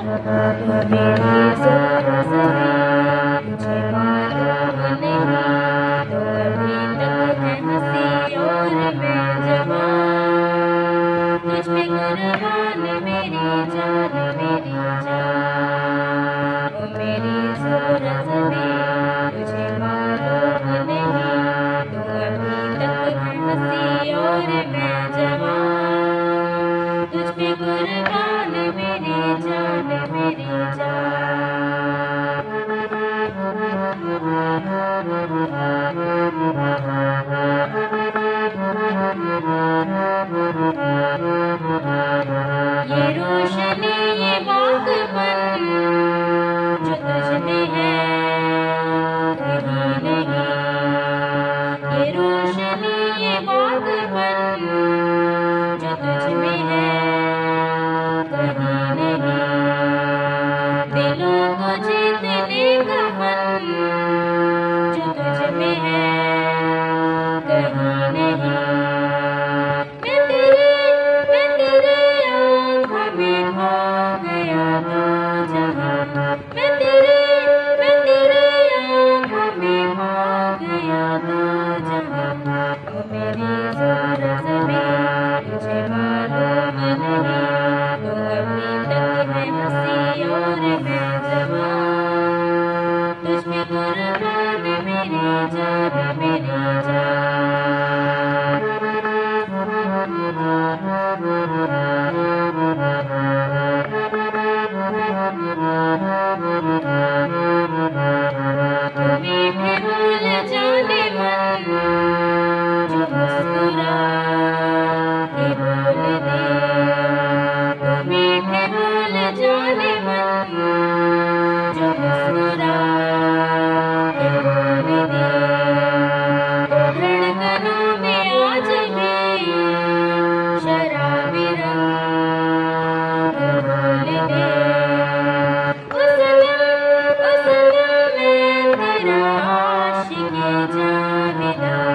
तो मेरी ज़रूरत है, तुझे मालूम नहीं, तो अभी तक है हंसी और मैं जवान, तुझ पे कुर्बान मेरी जान मेरी जान। ओ मेरी ज़रूरत है, तुझे मालूम नहीं, तो अभी तक है हंसी और मैं जवान, तुझ पे कुर्बान मेरी जान मेरी जान। ये रोशनी ये बाग़बान जो तुझ में है कहीं नहीं, ये रोशनी ये बाग़बान जो तुझ में है कहीं नहीं, दिलों को जीतने का फन जो तुझ में है कहीं नहीं। मैं तेरे आँखों में खो गया दो जहां, मैं तेरे आँखों में खो गया दो जहां। ओ मेरी ज़रूरत में तुझे मालूम नहीं, तो अभी तक है हंसी और मैं जवान, तुझ पे कुर्बान मेरी जान मेरी तुम्हें भी भूल जाने मन जो मुस्कुरा के बोल दे, तुम्हें भी भूल जाने मन जो मुस्कुरा के बोल दे। ओ धड़कनों में आज भी शराबी रंग घोल दे, ओ सनम मैं तेरा आशिक़ जावेदा।